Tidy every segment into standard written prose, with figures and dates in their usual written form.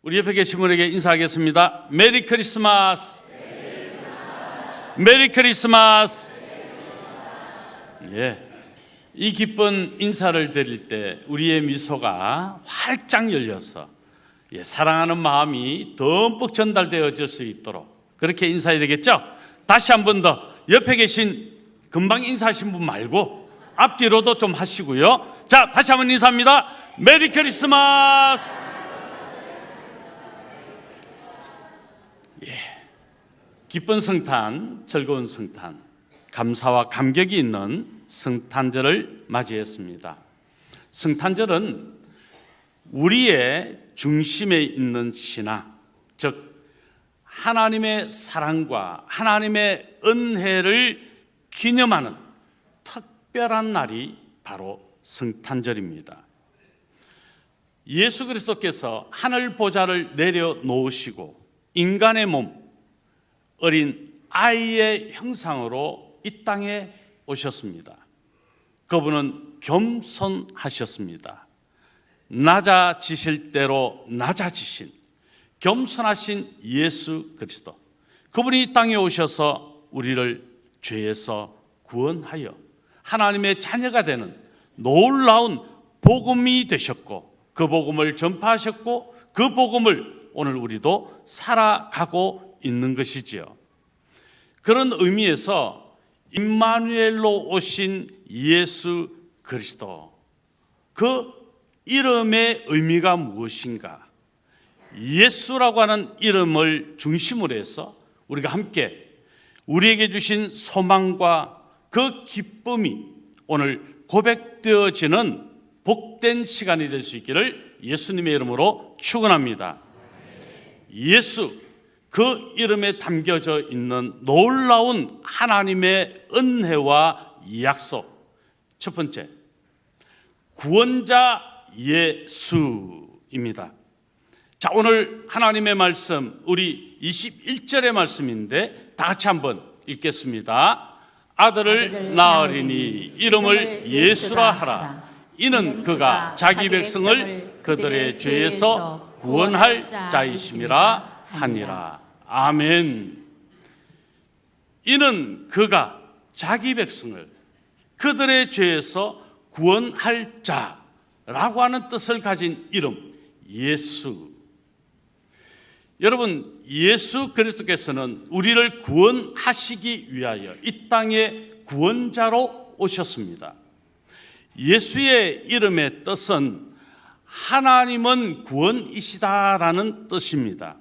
우리 옆에 계신 분에게 인사하겠습니다. 메리 크리스마스. 메리 크리스마스. 예, 이 기쁜 인사를 드릴 때 우리의 미소가 활짝 열려서 사랑하는 마음이 듬뿍 전달되어질 수 있도록 그렇게 인사해야 되겠죠? 다시 한 번 더 옆에 계신 금방 인사하신 분 말고 앞뒤로도 좀 하시고요. 자, 다시 한번 인사합니다. 메리 크리스마스. 기쁜 성탄, 즐거운 성탄, 감사와 감격이 있는 성탄절을 맞이했습니다. 성탄절은 우리의 중심에 있는 신앙, 즉 하나님의 사랑과 하나님의 은혜를 기념하는 특별한 날이 바로 성탄절입니다. 예수 그리스도께서 하늘 보좌를 내려놓으시고 인간의 몸, 어린 아이의 형상으로 이 땅에 오셨습니다. 그분은 겸손하셨습니다. 낮아지실 대로 낮아지신 겸손하신 예수 그리스도, 그분이 이 땅에 오셔서 우리를 죄에서 구원하여 하나님의 자녀가 되는 놀라운 복음이 되셨고, 그 복음을 전파하셨고, 그 복음을 오늘 우리도 살아가고 있는 것이지요. 그런 의미에서 임마누엘로 오신 예수 그리스도, 그 이름의 의미가 무엇인가? 예수라고 하는 이름을 중심으로 해서 우리가 함께 우리에게 주신 소망과 그 기쁨이 오늘 고백되어지는 복된 시간이 될 수 있기를 예수님의 이름으로 축원합니다. 예수, 그 이름에 담겨져 있는 놀라운 하나님의 은혜와 약속. 첫 번째, 구원자 예수입니다. 자, 오늘 하나님의 말씀, 우리 21절의 말씀인데 다 같이 한번 읽겠습니다. 아들을 낳으리니 이름을 예수라 하라. 이는 그가 자기 백성을 그들의 죄에서 구원할 자이심이라 하니라. 아멘. 이는 그가 자기 백성을 그들의 죄에서 구원할 자라고 하는 뜻을 가진 이름 예수. 여러분, 예수 그리스도께서는 우리를 구원하시기 위하여 이 땅에 구원자로 오셨습니다. 예수의 이름의 뜻은 하나님은 구원이시다라는 뜻입니다.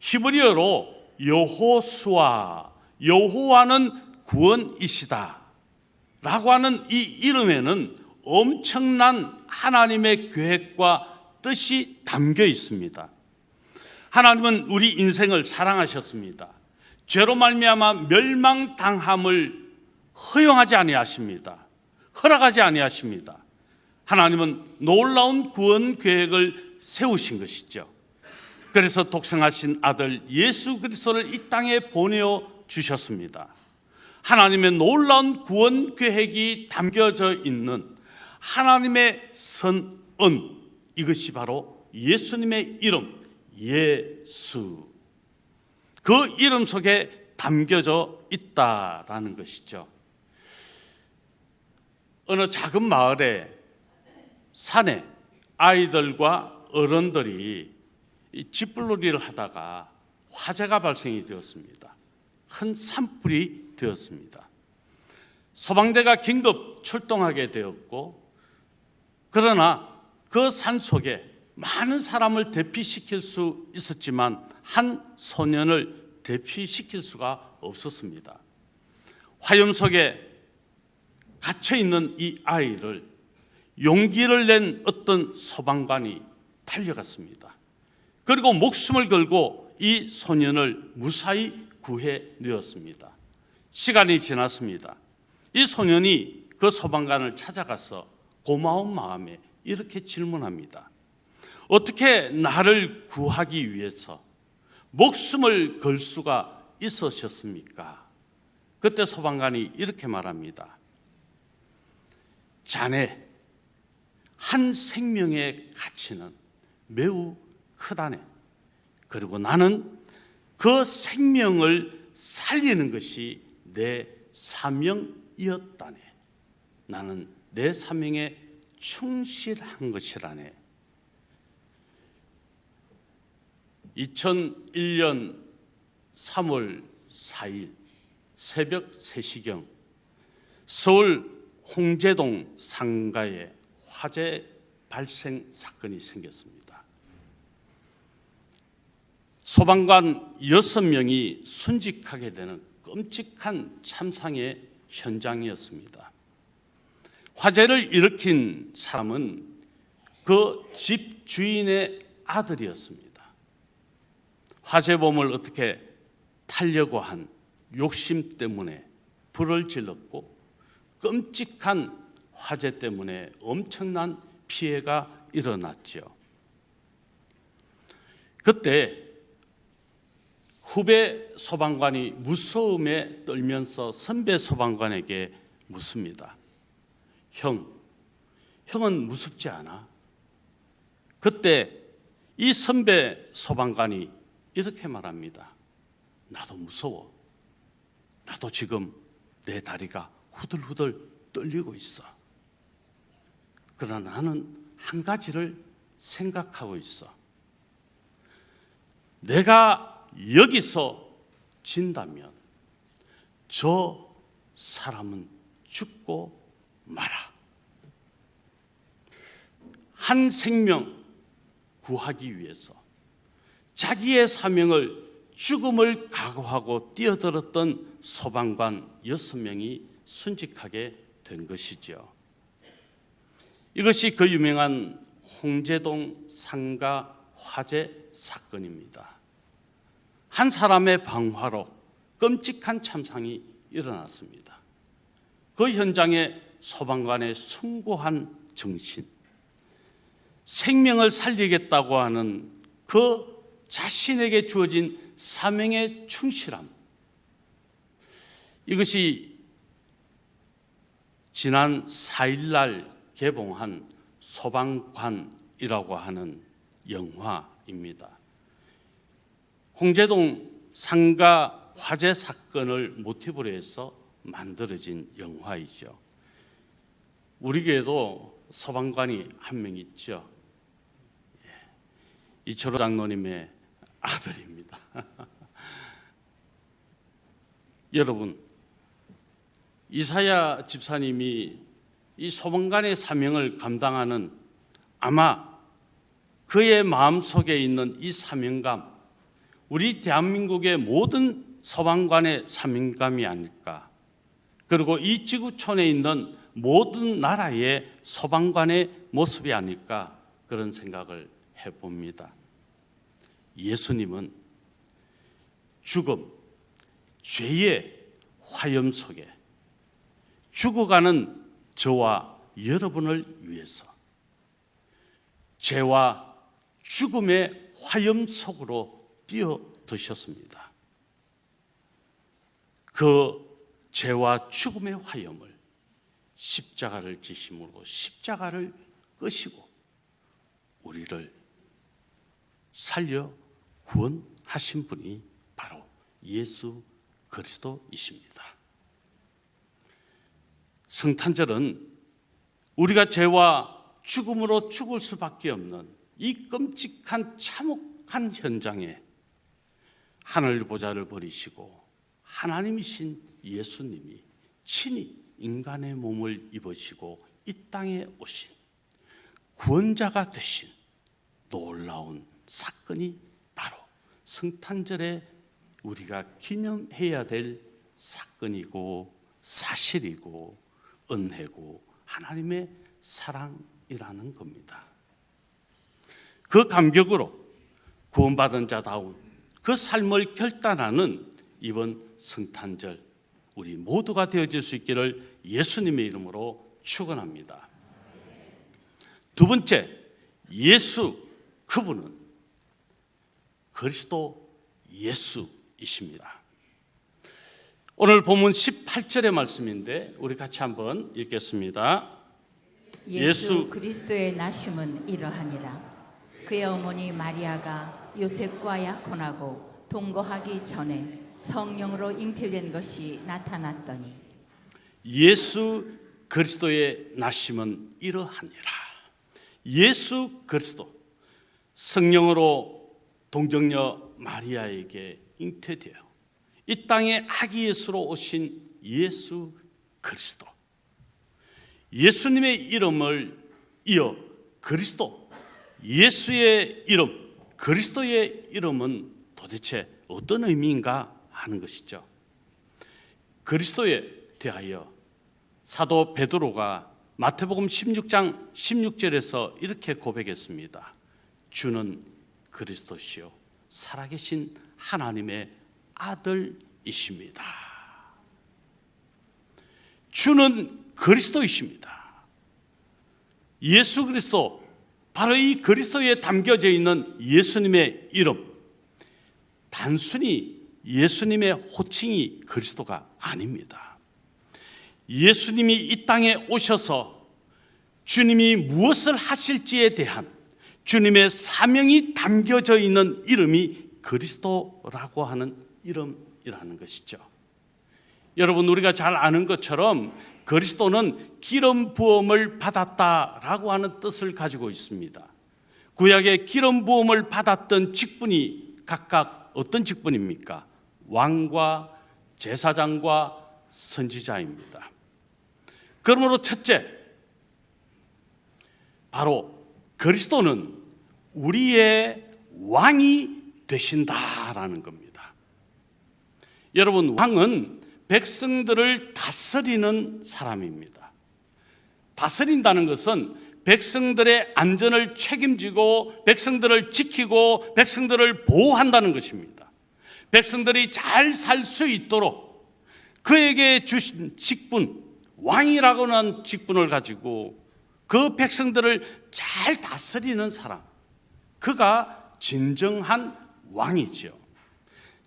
히브리어로 여호수아, 여호와는 구원이시다 라고 하는 이 이름에는 엄청난 하나님의 계획과 뜻이 담겨 있습니다. 하나님은 우리 인생을 사랑하셨습니다. 죄로 말미암아 멸망당함을 허용하지 아니하십니다. 허락하지 아니하십니다. 하나님은 놀라운 구원 계획을 세우신 것이죠. 그래서 독생하신 아들 예수 그리스도를 이 땅에 보내어 주셨습니다. 하나님의 놀라운 구원 계획이 담겨져 있는 하나님의 선은, 이것이 바로 예수님의 이름 예수, 그 이름 속에 담겨져 있다라는 것이죠. 어느 작은 마을에 산에 아이들과 어른들이 쥐뿔놀이를 하다가 화재가 발생이 되었습니다. 큰 산불이 되었습니다. 소방대가 긴급 출동하게 되었고, 그러나 그 산 속에 많은 사람을 대피시킬 수 있었지만 한 소년을 대피시킬 수가 없었습니다. 화염 속에 갇혀있는 이 아이를 용기를 낸 어떤 소방관이 달려갔습니다. 그리고 목숨을 걸고 이 소년을 무사히 구해내었습니다. 시간이 지났습니다. 이 소년이 그 소방관을 찾아가서 고마운 마음에 이렇게 질문합니다. 어떻게 나를 구하기 위해서 목숨을 걸 수가 있으셨습니까? 그때 소방관이 이렇게 말합니다. 자네, 한 생명의 가치는 매우 크다네. 그리고 나는 그 생명을 살리는 것이 내 사명이었다네. 나는 내 사명에 충실한 것이라네. 2001년 3월 4일 새벽 3시경 서울 홍제동 상가에 화재 발생 사건이 생겼습니다. 소방관 6명이 순직하게 되는 끔찍한 참상의 현장이었습니다. 화재를 일으킨 사람은 그 집 주인의 아들이었습니다. 화재범을 어떻게 타려고 한 욕심 때문에 불을 질렀고 끔찍한 화재 때문에 엄청난 피해가 일어났죠. 그때 후배 소방관이 무서움에 떨면서 선배 소방관에게 묻습니다. 형은 무섭지 않아? 그때 이 선배 소방관이 이렇게 말합니다. 나도 무서워. 나도 지금 내 다리가 후들후들 떨리고 있어. 그러나 나는 한 가지를 생각하고 있어. 내가 여기서 진다면 저 사람은 죽고 마라. 한 생명 구하기 위해서 자기의 사명을 죽음을 각오하고 뛰어들었던 소방관 6명이 순직하게 된 것이죠. 이것이 그 유명한 홍제동 상가 화재 사건입니다. 한 사람의 방화로 끔찍한 참상이 일어났습니다. 그 현장에 소방관의 숭고한 정신, 생명을 살리겠다고 하는 그 자신에게 주어진 사명의 충실함, 이것이 지난 4일날 개봉한 소방관이라고 하는 영화입니다. 홍제동 상가 화재 사건을 모티브로 해서 만들어진 영화이죠. 우리 교회도 소방관이 한 명 있죠. 이철호 장로님의 아들입니다. 여러분, 이사야 집사님이 이 소방관의 사명을 감당하는 아마 그의 마음속에 있는 이 사명감, 우리 대한민국의 모든 소방관의 사명감이 아닐까. 그리고 이 지구촌에 있는 모든 나라의 소방관의 모습이 아닐까, 그런 생각을 해봅니다. 예수님은 죽음, 죄의 화염 속에 죽어가는 저와 여러분을 위해서 죄와 죽음의 화염 속으로 뛰어드셨습니다. 그 죄와 죽음의 화염을 십자가를 지심으로 십자가를 끄시고 우리를 살려 구원하신 분이 바로 예수 그리스도이십니다. 성탄절은 우리가 죄와 죽음으로 죽을 수밖에 없는 이 끔찍한 참혹한 현장에 하늘 보좌를 버리시고 하나님이신 예수님이 친히 인간의 몸을 입으시고 이 땅에 오신 구원자가 되신 놀라운 사건이 바로 성탄절에 우리가 기념해야 될 사건이고 사실이고 은혜고 하나님의 사랑이라는 겁니다. 그 감격으로 구원받은 자다운 그 삶을 결단하는 이번 성탄절 우리 모두가 되어질 수 있기를 예수님의 이름으로 축원합니다. 두 번째, 예수 그분은 그리스도 예수이십니다. 오늘 본문 18절의 말씀인데 우리 같이 한번 읽겠습니다. 예수 그리스도의 나심은 이러하니라. 그의 어머니 마리아가 요셉과 약혼하고 동거하기 전에 성령으로 잉태된 것이 나타났더니 예수 그리스도의 나심은 이러하니라. 예수 그리스도 성령으로 동정녀 마리아에게 잉태되어 이 땅에 아기 예수로 오신 예수 그리스도, 예수님의 이름을 이어 그리스도, 예수의 이름, 그리스도의 이름은 도대체 어떤 의미인가 하는 것이죠. 그리스도에 대하여 사도 베드로가 마태복음 16장 16절에서 이렇게 고백했습니다. 주는 그리스도시요 살아계신 하나님의 아들이십니다. 주는 그리스도이십니다. 예수 그리스도, 바로 이 그리스도에 담겨져 있는 예수님의 이름, 단순히 예수님의 호칭이 그리스도가 아닙니다. 예수님이 이 땅에 오셔서 주님이 무엇을 하실지에 대한 주님의 사명이 담겨져 있는 이름이 그리스도라고 하는 이름이라는 것이죠. 여러분, 우리가 잘 아는 것처럼 그리스도는 기름 부음을 받았다라고 하는 뜻을 가지고 있습니다. 구약의 기름 부음을 받았던 직분이 각각 어떤 직분입니까? 왕과 제사장과 선지자입니다. 그러므로 첫째, 바로 그리스도는 우리의 왕이 되신다라는 겁니다. 여러분, 왕은 백성들을 다스리는 사람입니다. 다스린다는 것은 백성들의 안전을 책임지고 백성들을 지키고 백성들을 보호한다는 것입니다. 백성들이 잘 살 수 있도록 그에게 주신 직분, 왕이라고 하는 직분을 가지고 그 백성들을 잘 다스리는 사람, 그가 진정한 왕이죠.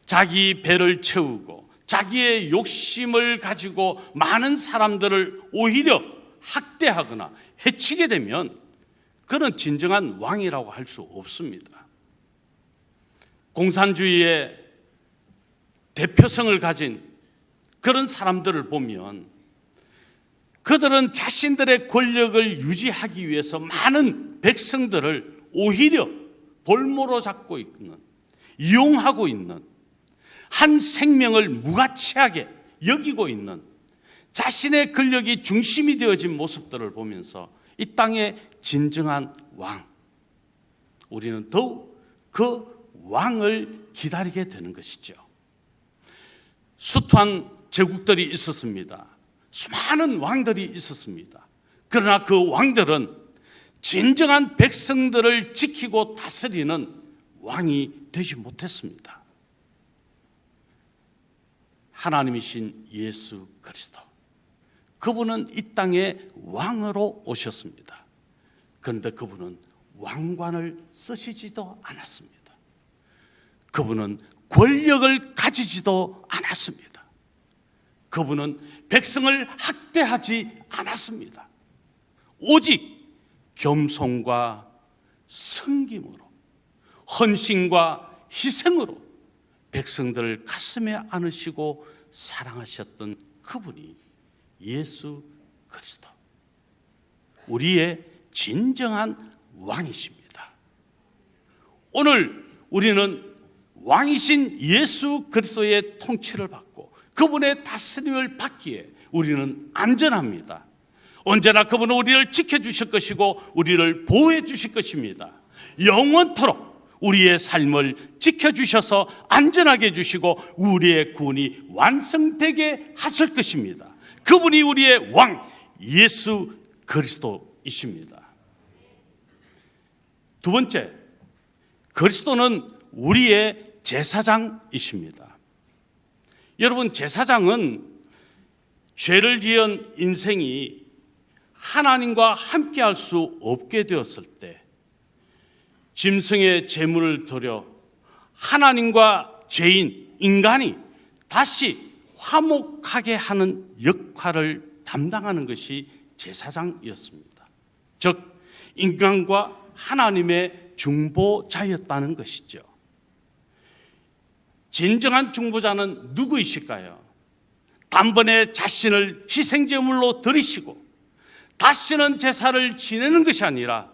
자기 배를 채우고 자기의 욕심을 가지고 많은 사람들을 오히려 학대하거나 해치게 되면 그는 진정한 왕이라고 할 수 없습니다. 공산주의의 대표성을 가진 그런 사람들을 보면 그들은 자신들의 권력을 유지하기 위해서 많은 백성들을 오히려 볼모로 잡고 있는, 이용하고 있는, 한 생명을 무가치하게 여기고 있는 자신의 권력이 중심이 되어진 모습들을 보면서 이 땅의 진정한 왕, 우리는 더욱 그 왕을 기다리게 되는 것이죠. 숱한 제국들이 있었습니다. 수많은 왕들이 있었습니다. 그러나 그 왕들은 진정한 백성들을 지키고 다스리는 왕이 되지 못했습니다. 하나님이신 예수 그리스도, 그분은 이 땅에 왕으로 오셨습니다. 그런데 그분은 왕관을 쓰시지도 않았습니다. 그분은 권력을 가지지도 않았습니다. 그분은 백성을 학대하지 않았습니다. 오직 겸손과 섬김으로, 헌신과 희생으로 백성들을 가슴에 안으시고 사랑하셨던 그분이 예수 그리스도, 우리의 진정한 왕이십니다. 오늘 우리는 왕이신 예수 그리스도의 통치를 받고 그분의 다스림을 받기에 우리는 안전합니다. 언제나 그분은 우리를 지켜주실 것이고 우리를 보호해 주실 것입니다. 영원토록 우리의 삶을 지켜주셔서 안전하게 해주시고 우리의 구원이 완성되게 하실 것입니다. 그분이 우리의 왕 예수 그리스도이십니다. 두 번째, 그리스도는 우리의 제사장이십니다. 여러분, 제사장은 죄를 지은 인생이 하나님과 함께 할 수 없게 되었을 때 짐승의 제물을 드려 하나님과 죄인 인간이 다시 화목하게 하는 역할을 담당하는 것이 제사장이었습니다. 즉 인간과 하나님의 중보자였다는 것이죠. 진정한 중보자는 누구이실까요? 단번에 자신을 희생제물로 드리시고 다시는 제사를 지내는 것이 아니라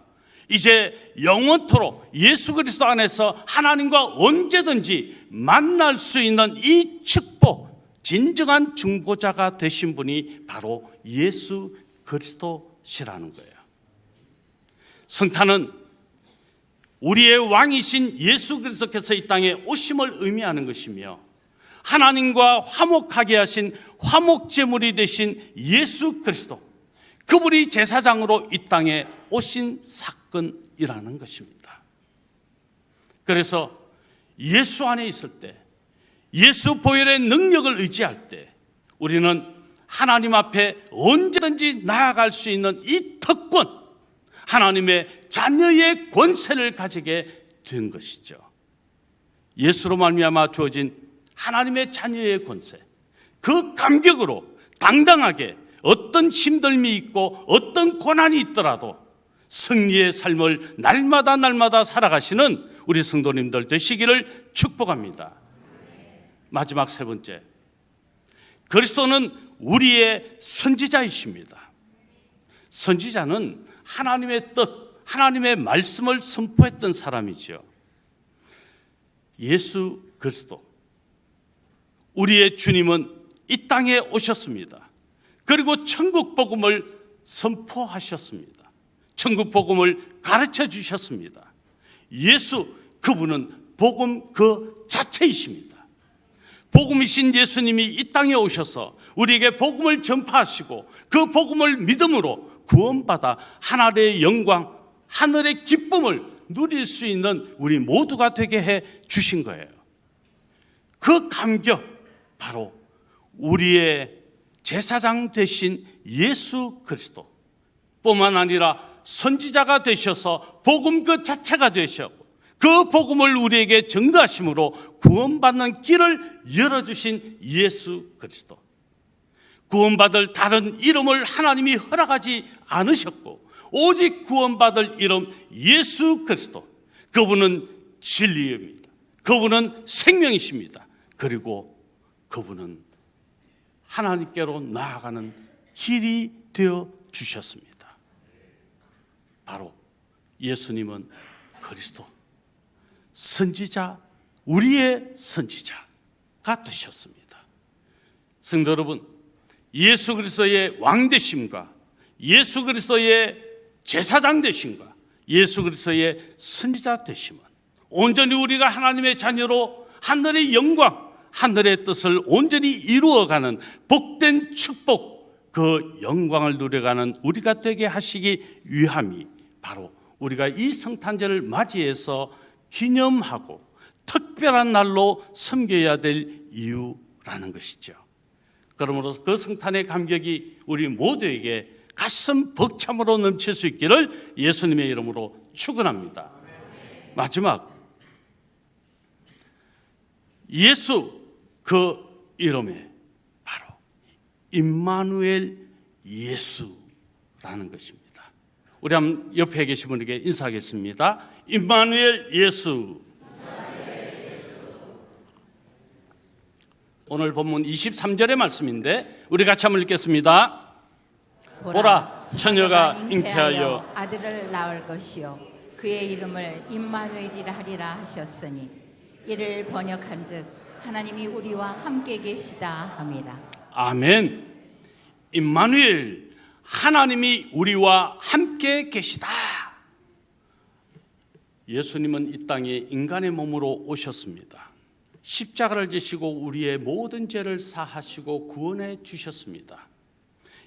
이제 영원토록 예수 그리스도 안에서 하나님과 언제든지 만날 수 있는 이 축복, 진정한 중보자가 되신 분이 바로 예수 그리스도시라는 거예요. 성탄은 우리의 왕이신 예수 그리스도께서 이 땅에 오심을 의미하는 것이며 하나님과 화목하게 하신 화목제물이 되신 예수 그리스도, 그분이 제사장으로 이 땅에 오신 사건이라는 것입니다. 그래서 예수 안에 있을 때, 예수 보혈의 능력을 의지할 때 우리는 하나님 앞에 언제든지 나아갈 수 있는 이 특권, 하나님의 자녀의 권세를 가지게 된 것이죠. 예수로 말미암아 주어진 하나님의 자녀의 권세, 그 감격으로 당당하게 어떤 힘듦이 있고 어떤 고난이 있더라도 승리의 삶을 날마다 살아가시는 우리 성도님들 되시기를 축복합니다. 마지막 세 번째, 그리스도는 우리의 선지자이십니다. 선지자는 하나님의 뜻, 하나님의 말씀을 선포했던 사람이죠. 예수 그리스도, 우리의 주님은 이 땅에 오셨습니다. 그리고 천국 복음을 선포하셨습니다. 천국 복음을 가르쳐 주셨습니다. 예수, 그분은 복음 그 자체이십니다. 복음이신 예수님이 이 땅에 오셔서 우리에게 복음을 전파하시고 그 복음을 믿음으로 구원받아 하늘의 영광, 하늘의 기쁨을 누릴 수 있는 우리 모두가 되게 해 주신 거예요. 그 감격, 바로 우리의 제사장 되신 예수 그리스도 뿐만 아니라 선지자가 되셔서 복음 그 자체가 되셨고 그 복음을 우리에게 전가하심으로 구원받는 길을 열어주신 예수 그리스도, 구원받을 다른 이름을 하나님이 허락하지 않으셨고 오직 구원받을 이름 예수 그리스도, 그분은 진리입니다. 그분은 생명이십니다. 그리고 그분은 하나님께로 나아가는 길이 되어 주셨습니다. 바로 예수님은 그리스도, 선지자, 우리의 선지자가 되셨습니다. 성도 여러분, 예수 그리스도의 왕되심과 예수 그리스도의 제사장 되심과 예수 그리스도의 선지자 되심은 온전히 우리가 하나님의 자녀로 하늘의 영광, 하늘의 뜻을 온전히 이루어가는 복된 축복, 그 영광을 누려가는 우리가 되게 하시기 위함이 바로 우리가 이 성탄절을 맞이해서 기념하고 특별한 날로 섬겨야 될 이유라는 것이죠. 그러므로 그 성탄의 감격이 우리 모두에게 가슴 벅참으로 넘칠 수 있기를 예수님의 이름으로 축원합니다. 마지막, 예수 그 이름에 바로 임마누엘 예수라는 것입니다. 우리 한번 옆에 계신 분에게 인사하겠습니다. 임마누엘 예수. 오늘 본문 23절의 말씀인데 우리 같이 한번 읽겠습니다. 보라, 처녀가 잉태하여 아들을 낳을 것이요 그의 이름을 임마누엘이라 하리라 하셨으니 이를 번역한즉 하나님이 우리와 함께 계시다 함이라. 아멘. 임마누엘, 하나님이 우리와 함께 계시다. 예수님은 이 땅에 인간의 몸으로 오셨습니다. 십자가를 지시고 우리의 모든 죄를 사하시고 구원해 주셨습니다.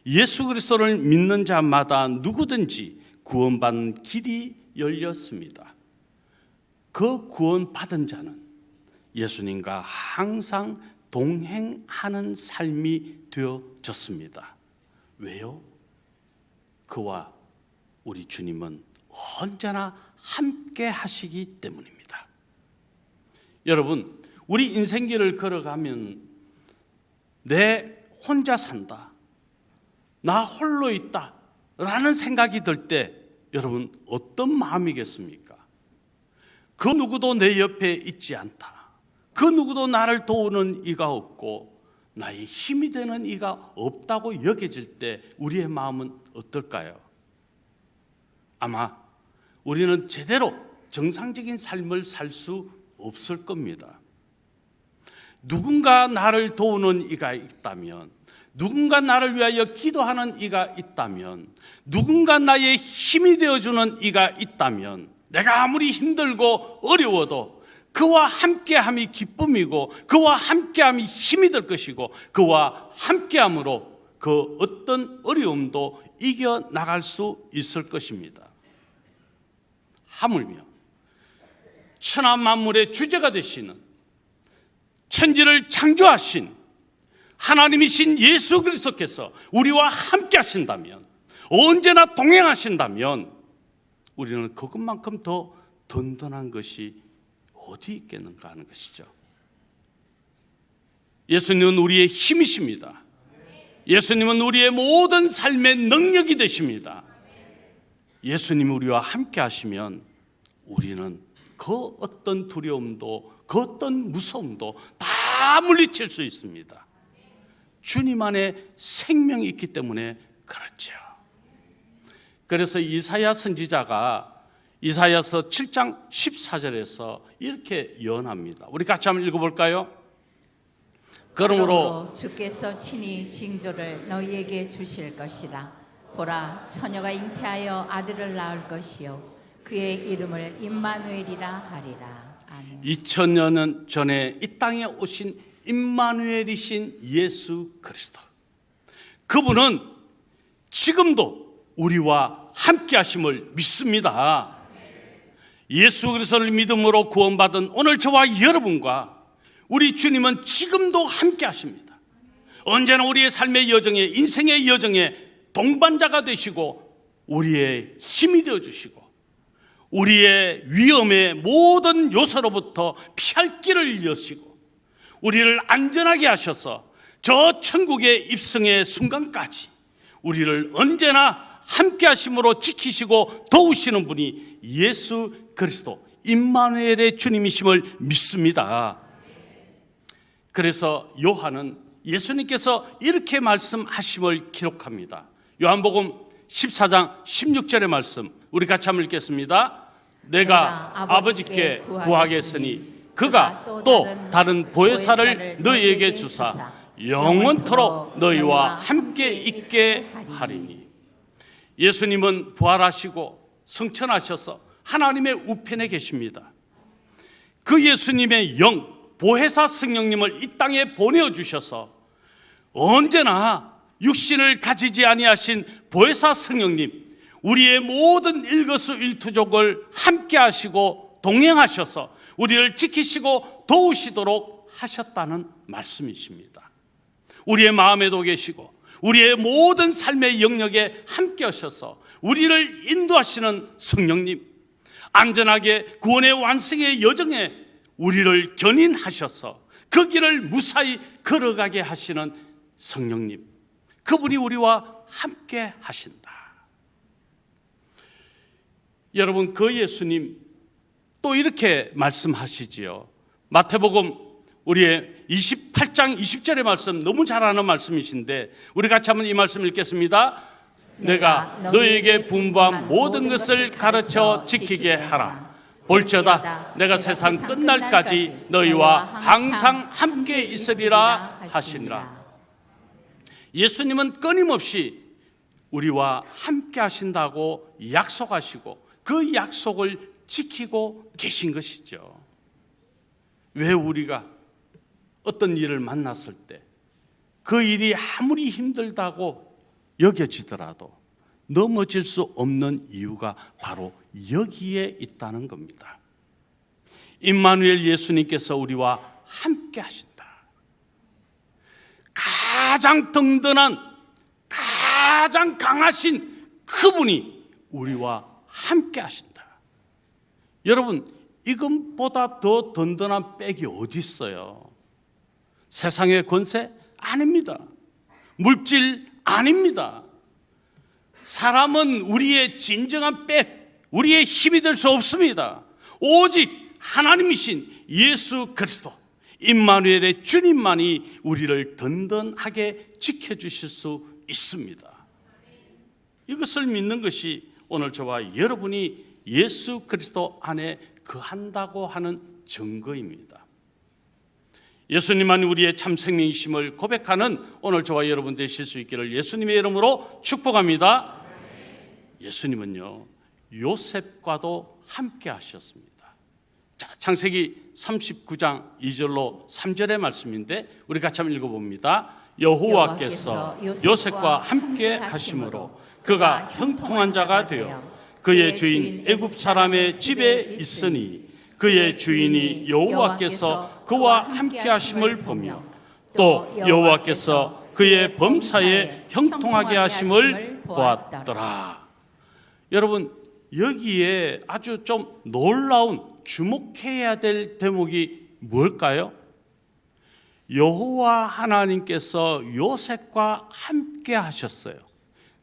예수 그리스도를 믿는 자마다 누구든지 구원받는 길이 열렸습니다. 그 구원받은 자는 예수님과 항상 동행하는 삶이 되어졌습니다. 왜요? 그와 우리 주님은 언제나 함께 하시기 때문입니다. 여러분, 우리 인생길을 걸어가면 내 혼자 산다, 나 홀로 있다 라는 생각이 들 때 여러분 어떤 마음이겠습니까? 그 누구도 내 옆에 있지 않다. 그 누구도 나를 도우는 이가 없고 나의 힘이 되는 이가 없다고 여겨질 때 우리의 마음은 어떨까요? 아마 우리는 제대로 정상적인 삶을 살 수 없을 겁니다. 누군가 나를 도우는 이가 있다면, 누군가 나를 위하여 기도하는 이가 있다면, 누군가 나의 힘이 되어주는 이가 있다면, 내가 아무리 힘들고 어려워도 그와 함께함이 기쁨이고 그와 함께함이 힘이 될 것이고 그와 함께함으로 그 어떤 어려움도 이겨나갈 수 있을 것입니다. 하물며 천하 만물의 주제가 되시는 천지를 창조하신 하나님이신 예수 그리스도께서 우리와 함께 하신다면, 언제나 동행하신다면 우리는 그것만큼 더 든든한 것이 어디 있겠는가 하는 것이죠. 예수님은 우리의 힘이십니다. 예수님은 우리의 모든 삶의 능력이 되십니다. 예수님이 우리와 함께 하시면 우리는 그 어떤 두려움도 그 어떤 무서움도 다 물리칠 수 있습니다. 주님 안에 생명이 있기 때문에 그렇죠. 그래서 이사야 선지자가 이사야서 7장 14절에서 이렇게 예언합니다. 우리 같이 한번 읽어볼까요? 그러므로 주께서 친히 징조를 너희에게 주실 것이라. 보라, 처녀가 잉태하여 아들을 낳을 것이요 그의 이름을 임마누엘이라 하리라. 아멘. 2000년 전에 이 땅에 오신 임마누엘이신 예수 그리스도, 그분은 지금도 우리와 함께 하심을 믿습니다. 예수 그리스도를 믿음으로 구원받은 오늘 저와 여러분과 우리 주님은 지금도 함께 하십니다. 언제나 우리의 삶의 여정에, 인생의 여정에 동반자가 되시고 우리의 힘이 되어주시고 우리의 위험의 모든 요소로부터 피할 길을 여시고 우리를 안전하게 하셔서 저 천국의 입성의 순간까지 우리를 언제나 함께 하심으로 지키시고 도우시는 분이 예수 그리스도 임마누엘의 주님이심을 믿습니다. 그래서 요한은 예수님께서 이렇게 말씀하심을 기록합니다. 요한복음 14장 16절의 말씀 우리 같이 한번 읽겠습니다. 내가 아버지께 구하겠으니 그가 또 다른 보혜사를 너희에게 주사 영원토록 너희와 함께 있게 하리니. 예수님은 부활하시고 승천하셔서 하나님의 우편에 계십니다. 그 예수님의 영 보혜사 성령님을 이 땅에 보내주셔서 언제나 육신을 가지지 아니하신 보혜사 성령님, 우리의 모든 일거수일투족을 함께 하시고 동행하셔서 우리를 지키시고 도우시도록 하셨다는 말씀이십니다. 우리의 마음에도 계시고 우리의 모든 삶의 영역에 함께 하셔서 우리를 인도하시는 성령님, 안전하게 구원의 완성의 여정에 우리를 견인하셔서 그 길을 무사히 걸어가게 하시는 성령님, 그분이 우리와 함께 하신다. 여러분, 그 예수님 또 이렇게 말씀하시지요. 마태복음 우리의 28장 20절의 말씀 너무 잘 아는 말씀이신데 우리 같이 한번 이 말씀 읽겠습니다. 내가 너희에게 분부한 모든 것을 가르쳐 지키게 하라. 볼지어다 내가 세상 끝날까지 너희와 항상 함께 있으리라 하시니라. 예수님은 끊임없이 우리와 함께 하신다고 약속하시고 그 약속을 지키고 계신 것이죠. 왜 우리가 어떤 일을 만났을 때 그 일이 아무리 힘들다고 여겨지더라도 넘어질 수 없는 이유가 바로 여기에 있다는 겁니다. 임마누엘 예수님께서 우리와 함께 하신다. 가장 든든한, 가장 강하신 그분이 우리와 함께 하신다. 여러분, 이것보다 더 든든한 백이 어디 있어요? 세상의 권세? 아닙니다. 물질? 아닙니다. 사람은 우리의 진정한 백, 우리의 힘이 될 수 없습니다. 오직 하나님이신 예수 그리스도 임마누엘의 주님만이 우리를 든든하게 지켜주실 수 있습니다. 이것을 믿는 것이 오늘 저와 여러분이 예수 그리스도 안에 거한다고 하는 증거입니다. 예수님만이 우리의 참 생명이심을 고백하는 오늘 저와 여러분 되실 수 있기를 예수님의 이름으로 축복합니다. 예수님은요, 요셉과도 함께 하셨습니다. 자, 창세기 39장 2절로 3절의 말씀인데 우리 같이 한번 읽어봅니다. 여호와께서 요셉과 함께 하심으로 그가 형통한 자가 되어 그의 주인 애굽 사람의 집에 있으니 그의 주인이 여호와께서 그와 함께 하심을 보며 또 여호와께서 그의 범사에 형통하게 하심을 보았더라. 여러분, 여기에 아주 좀 놀라운 주목해야 될 대목이 뭘까요? 여호와 하나님께서 요셉과 함께 하셨어요.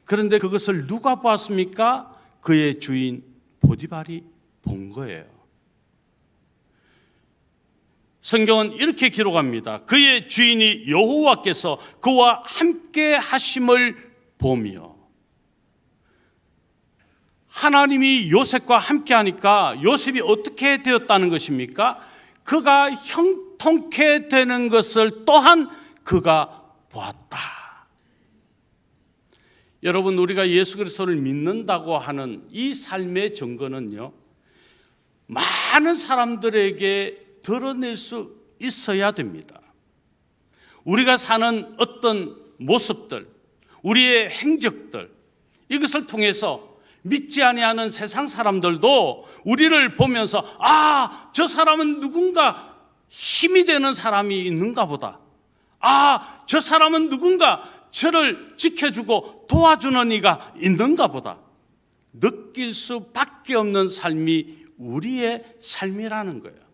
그런데 그것을 누가 보았습니까? 그의 주인 보디발이 본 거예요. 성경은 이렇게 기록합니다. 그의 주인이 여호와께서 그와 함께 하심을 보며, 하나님이 요셉과 함께 하니까 요셉이 어떻게 되었다는 것입니까? 그가 형통케 되는 것을 또한 그가 보았다. 여러분, 우리가 예수 그리스도를 믿는다고 하는 이 삶의 증거는요, 많은 사람들에게 드러낼 수 있어야 됩니다. 우리가 사는 어떤 모습들, 우리의 행적들, 이것을 통해서 믿지 아니하는 세상 사람들도 우리를 보면서 아, 저 사람은 누군가 힘이 되는 사람이 있는가 보다. 아, 저 사람은 누군가 저를 지켜주고 도와주는 이가 있는가 보다. 느낄 수밖에 없는 삶이 우리의 삶이라는 거예요.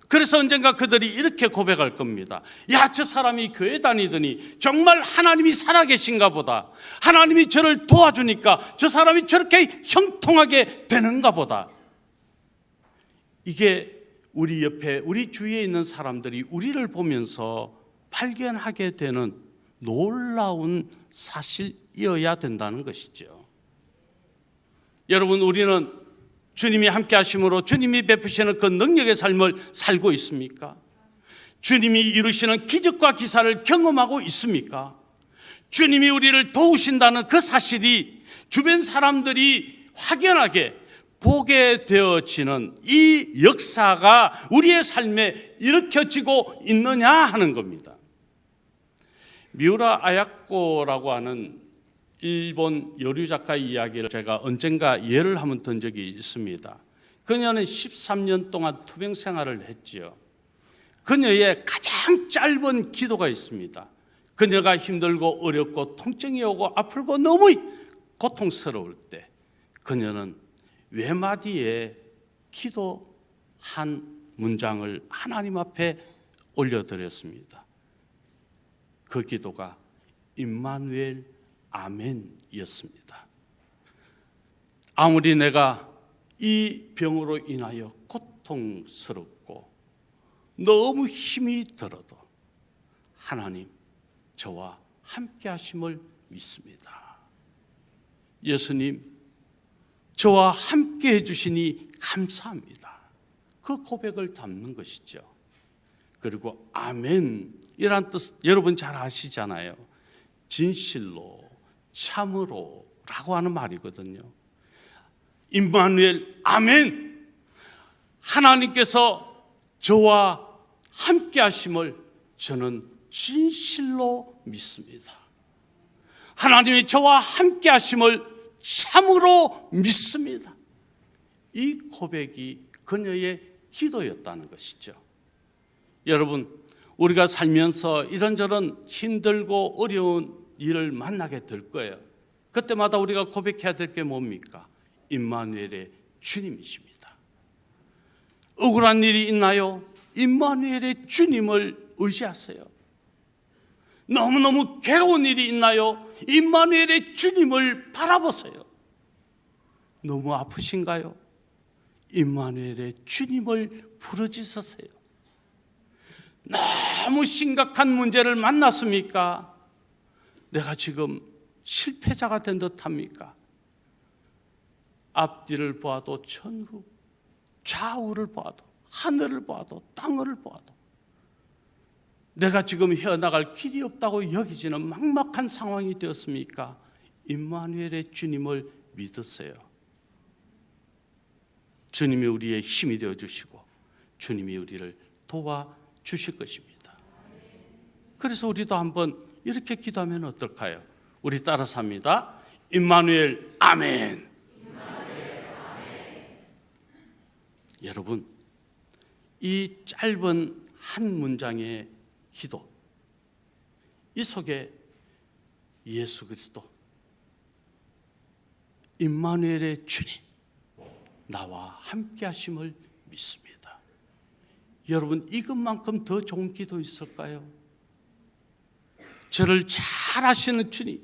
그래서 언젠가 그들이 이렇게 고백할 겁니다. 야, 저 사람이 교회 다니더니 정말 하나님이 살아계신가 보다. 하나님이 저를 도와주니까 저 사람이 저렇게 형통하게 되는가 보다. 이게 우리 옆에, 우리 주위에 있는 사람들이 우리를 보면서 발견하게 되는 놀라운 사실이어야 된다는 것이죠. 여러분, 우리는 주님이 함께 하심으로 주님이 베푸시는 그 능력의 삶을 살고 있습니까? 주님이 이루시는 기적과 기사를 경험하고 있습니까? 주님이 우리를 도우신다는 그 사실이 주변 사람들이 확연하게 보게 되어지는 이 역사가 우리의 삶에 일으켜지고 있느냐 하는 겁니다. 미우라 아야코라고 하는 일본 여류 작가의 이야기를 제가 언젠가 예를 한번 든 적이 있습니다. 그녀는 13년 동안 투병 생활을 했지요. 그녀의 가장 짧은 기도가 있습니다. 그녀가 힘들고 어렵고 통증이 오고 아프고 너무 고통스러울 때 그녀는 외마디에 기도 한 문장을 하나님 앞에 올려드렸습니다. 그 기도가 임마누엘 아멘이었습니다. 아무리 내가 이 병으로 인하여 고통스럽고 너무 힘이 들어도 하나님 저와 함께 하심을 믿습니다. 예수님 저와 함께 해주시니 감사합니다. 그 고백을 담는 것이죠. 그리고 아멘이란 뜻 여러분 잘 아시잖아요. 진실로, 참으로 라고 하는 말이거든요. 임마누엘 아멘. 하나님께서 저와 함께 하심을 저는 진실로 믿습니다. 하나님이 저와 함께 하심을 참으로 믿습니다. 이 고백이 그녀의 기도였다는 것이죠. 여러분, 우리가 살면서 이런저런 힘들고 어려운 일을 만나게 될 거예요. 그때마다 우리가 고백해야 될 게 뭡니까? 임마누엘의 주님이십니다. 억울한 일이 있나요? 임마누엘의 주님을 의지하세요. 너무너무 괴로운 일이 있나요? 임마누엘의 주님을 바라보세요. 너무 아프신가요? 임마누엘의 주님을 부르짖으세요. 너무 심각한 문제를 만났습니까? 내가 지금 실패자가 된 듯합니까? 앞뒤를 보아도 전후, 좌우를 보아도, 하늘을 보아도, 땅을 보아도 내가 지금 헤어나갈 길이 없다고 여기지는 막막한 상황이 되었습니까? 임마누엘의 주님을 믿으세요. 주님이 우리의 힘이 되어주시고 주님이 우리를 도와주실 것입니다. 그래서 우리도 한번 이렇게 기도하면 어떨까요? 우리 따라서 합니다. 임마누엘 아멘. 여러분, 이 짧은 한 문장의 기도, 이 속에 예수 그리스도, 임마누엘의 주님, 나와 함께 하심을 믿습니다. 여러분, 이것만큼 더 좋은 기도 있을까요? 저를 잘 아시는 주님,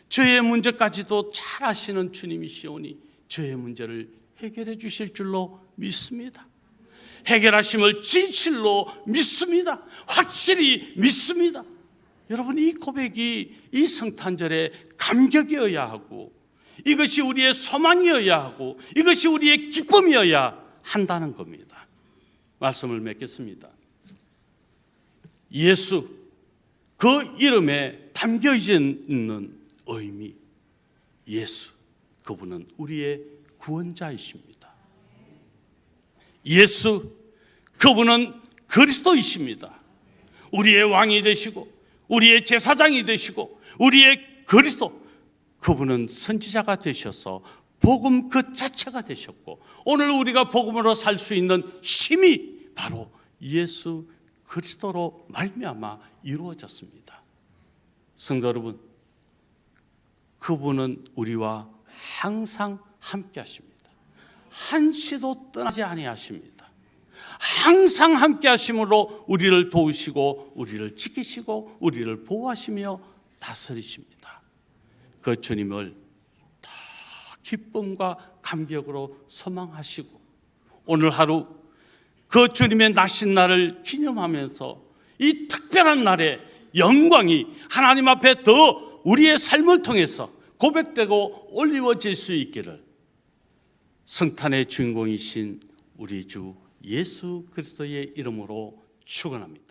저의 문제까지도 잘 아시는 주님이시오니 저의 문제를 해결해 주실 줄로 믿습니다. 해결하심을 진실로 믿습니다. 확실히 믿습니다. 여러분, 이 고백이 이 성탄절의 감격이어야 하고, 이것이 우리의 소망이어야 하고, 이것이 우리의 기쁨이어야 한다는 겁니다. 말씀을 맺겠습니다. 예수, 그 이름에 담겨 있는 의미, 예수, 그분은 우리의 구원자이십니다. 예수, 그분은 그리스도이십니다. 우리의 왕이 되시고 우리의 제사장이 되시고 우리의 그리스도, 그분은 선지자가 되셔서 복음 그 자체가 되셨고, 오늘 우리가 복음으로 살 수 있는 힘이 바로 예수 그리스도로 말미암아 이루어졌습니다. 성도 여러분, 그분은 우리와 항상 함께 하십니다. 한시도 떠나지 아니하십니다. 항상 함께 하심으로 우리를 도우시고 우리를 지키시고 우리를 보호하시며 다스리십니다. 그 주님을 더 기쁨과 감격으로 소망하시고, 오늘 하루 그 주님의 나신 날을 기념하면서 이 특별한 날에 영광이 하나님 앞에 더 우리의 삶을 통해서 고백되고 올리워질 수 있기를 성탄의 주인공이신 우리 주 예수 그리스도의 이름으로 축원합니다.